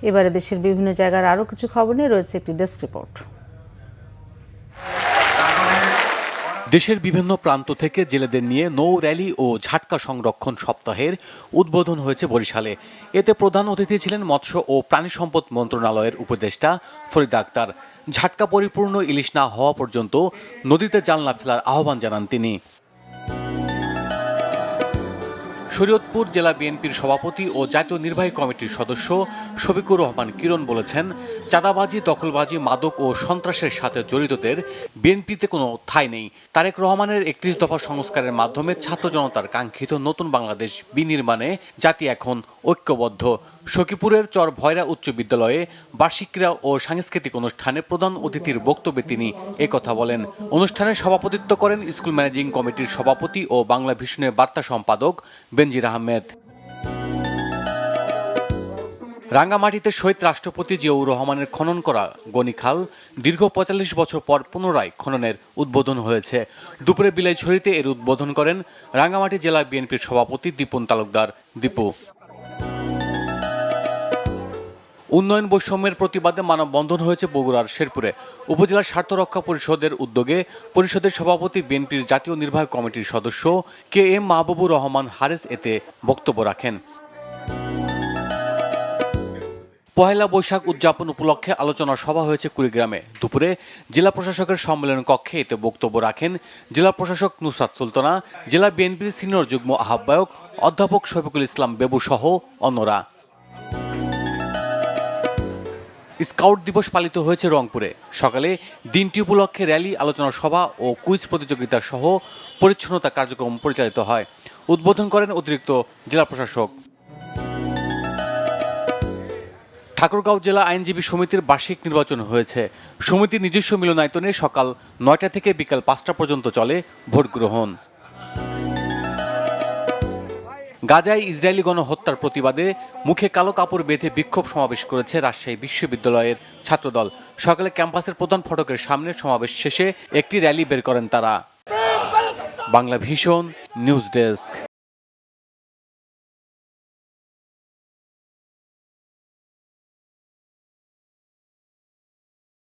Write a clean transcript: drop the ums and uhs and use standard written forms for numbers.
এবারে দেশের বিভিন্ন জায়গার আরও কিছু খবর নিয়ে রয়েছে একটি ডেস্ক রিপোর্ট। দেশের বিভিন্ন প্রান্ত থেকে জেলেদের নিয়ে নৌ র্যালি ও ঝাটকা সংরক্ষণ সপ্তাহের উদ্বোধন হয়েছে বরিশালে। এতে প্রধান অতিথি ছিলেন মৎস্য ও প্রাণী সম্পদ মন্ত্রণালয়ের উপদেষ্টা ফরিদা আক্তার। ঝাটকা পরিপূর্ণ ইলিশ না হওয়া পর্যন্ত নদীতে জাল না ফেলার আহ্বান জানান তিনি। শরীয়তপুর জেলা বিএনপির সভাপতি ও জাতীয় নির্বাহী কমিটির সদস্য শফিকুর রহমান কিরণ বলেছেন, চাঁদাবাজি, দখলবাজি, মাদক ও সন্ত্রাসের সাথে জড়িতদের বিএনপিতে কোনো ঠাঁই নেই। তারেক রহমানের 31 দফা সংস্কারের মাধ্যমে ছাত্র জনতার কাঙ্ক্ষিত নতুন বাংলাদেশ বিনির্মাণে জাতি এখন ঐক্যবদ্ধ। সখীপুরের চর ভয়রা উচ্চ বিদ্যালয়ে বার্ষিক ক্রীড়া ও সাংস্কৃতিক অনুষ্ঠানে প্রধান অতিথির বক্তব্যে তিনি একথা বলেন। অনুষ্ঠানে সভাপতিত্ব করেন স্কুল ম্যানেজিং কমিটির সভাপতি ও বাংলা ভিশনের বার্তা সম্পাদক বেনজির আহমেদ। রাঙ্গামাটিতে শহীদ রাষ্ট্রপতি জিয়াউর রহমানের খনন করা গণিখাল দীর্ঘ ৪৫ বছর পর পুনরায় খননের উদ্বোধন হয়েছে। দুপুরে বিলাইছড়িতে এর উদ্বোধন করেন রাঙ্গামাটি জেলা বিএনপির সভাপতি দীপন তালুকদার দীপু। উন্নয়ন বৈষম্যের প্রতিবাদে মানববন্ধন হয়েছে বগুড়ার শেরপুরে। উপজেলা স্বার্থ রক্ষা পরিষদের উদ্যোগে পরিষদের সভাপতি বিএনপির জাতীয় নির্বাহী কমিটির সদস্য কে এম মাহবুবুর রহমান হারেস এতে বক্তব্য রাখেন। পহেলা বৈশাখ উদযাপন উপলক্ষে আলোচনা সভা হয়েছে কুড়িগ্রামে। দুপুরে জেলা প্রশাসকের সম্মেলন কক্ষে এতে বক্তব্য রাখেন জেলা প্রশাসক নুসরাত সুলতানা, জেলা বিএনপির সিনিয়র যুগ্ম আহ্বায়ক অধ্যাপক শফিকুল ইসলাম বেবু সহ অন্যরা। স্কাউট দিবস পালিত হয়েছে রংপুরে। সকালে দিনটি উপলক্ষে র্যালি, আলোচনা সভা ও কুইজ প্রতিযোগিতা সহ পরিচ্ছন্নতা কার্যক্রম পরিচালিত হয়। উদ্বোধন করেন অতিরিক্ত জেলা প্রশাসক। ঠাকুরগাঁও জেলা আইনজীবী সমিতির বার্ষিক নির্বাচন হয়েছে। সমিতির নিজস্ব মিলনায়তনে সকাল ৯টা থেকে বিকাল ৫টা পর্যন্ত চলে ভোট গ্রহণ। গাজায় ইসরায়েলি গণহত্যার প্রতিবাদে মুখে কালো কাপড় বেঁধে বিক্ষোভ সমাবেশ করেছে রাজশাহী বিশ্ববিদ্যালয়ের ছাত্রদল। সকালে ক্যাম্পাসের প্রধান ফটকের সামনে সমাবেশ শেষে একটি র্যালি বের করেন তারা। Bangla vision news desk.